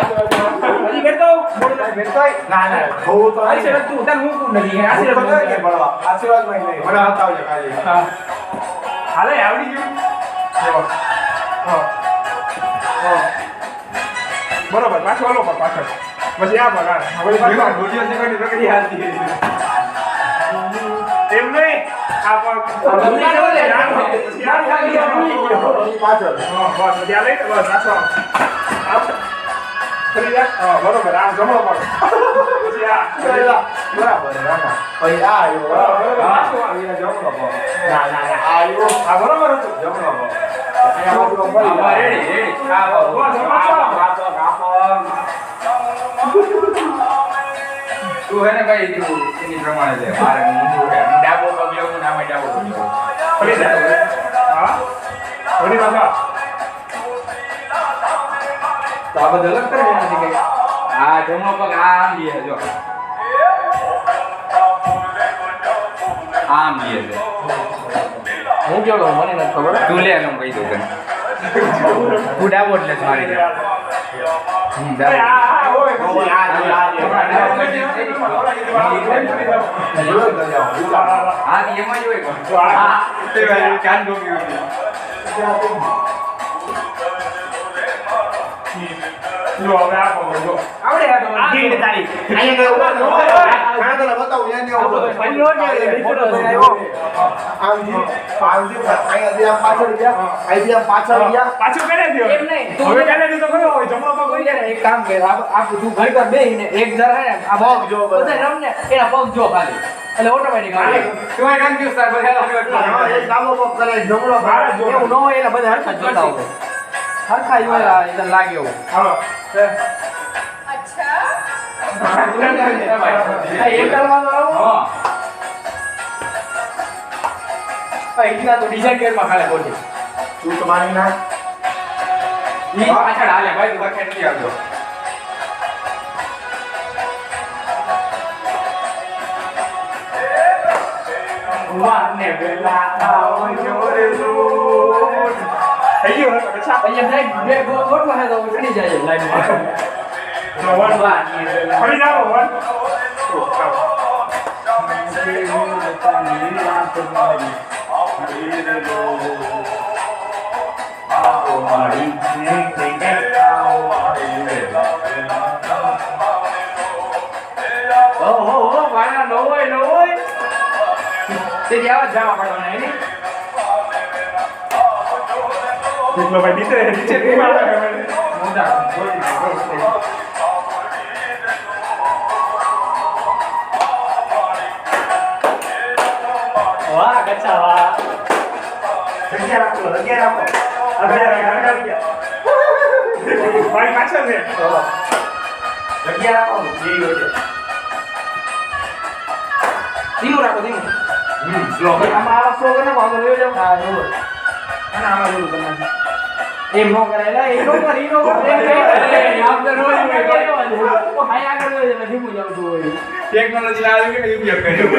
હજી બેઠો ના થોડું તો આશીર્વાદ તું તને હું નથી આશીર્વાદ કે ભણવા આશીર્વાદ માં નહીં મને આવતા આવજે કાલે હાલે આવડી ગયું બરોબર પાછો હાલો પાછળ પછી આ બગાડ હવે દોઢિયો સેકન્ડ પ્રક્રિયા હાલતી એમ નહીં આ પણ પાછળ બસ મજા લઈ બસ પાછો ફરી જા બરોબર આ જમણો પગ પછી આ બરાબર રામા પછી આ આવ્યો પાછો આવી જમણો પગ ના આવ્યો આ બરોબર હતું જમણો પગ અહીંયા રેડી તું હે ને કઈ દીધું એની પ્રમાણે છે મારે ઊંધું છે ડાબો પગ લેવું નામે ડાબો પગ લેવું ફરી જા હા ફરી પાછા તો આ બધું અલગ કરી નથી કે આ જમણો પગ આમ લે જો આમ લે છે હું કેવો મને નથી ખબર તું લે એમ કહી દઉં તને તું ડાબો એટલે મારી જા ડાબો આ હોય પછી આ હા એમાં જ હોય કોણ હા તે ભાઈ કાન ડોકી ઉઠી જો હવે આ પગ જો આવડે આ તો જીડ તારી અહીંયા ઘણા તને બતાવું અહીંયા ઉભો આમ અહીંયા આમ પાછળ ગયા અહીંથી આમ પાછળ ગયા પાછું કરે દો એમ નહીં હવે કરે દો તો કયો હોય જમણો પગ હોય તું એક કામ કર આ તું ઘર કર બેહીને એક જરા હે ને આ પગ જો બધા રમને એના પગ જો ખાલી એટલે ઓટોમેટિક આવે તું એ કન્ફ્યુઝ તાર બધા હા એક ડાબો પગ કરે જમણો પગ એવું ન હોય એટલે બધા હરખા જોતા હોય હરખા જોયા એટલે લાગે એવું હાલો अच्छा આ એક કરવાનો આવો હા આ એટલા તો ડિઝાઇન કેરમાં ખાલે બોલી તું તો મારી ના ઈ પાછળ હાલે ભાઈ તું વખત નથી આવજો વાને વેલા આવો જોરે રોજ થઈ ગયો હવે પછા અહીંયા થાય બે ગોઠવા હે તો ચડી જાય લાઈનમાં વન ફરી જાઓ વન ઓહો વાના નો હોય તે આવા જવા પડવાના એની એટલો ભાઈ નીચે મોટા વાહ ગચ્છા વાહ જગ્યા રાખો ભાઈ પાછળ ને જગ્યા રાખો જે હોય ધીમું રાખો ધીમું આમાં આવા ફ્લો કરીને આગળ લઈ જાવ હા જો અને આમાં બોલું તમે એમ નો કરાયેલા એ નો કરી નો કરે આમ તો રોજ મેં કર્યો હાય આગળ લઈ જાય ધીમું જાવ તો ટેકનોલોજી લાવી કે ઉપયોગ કર્યો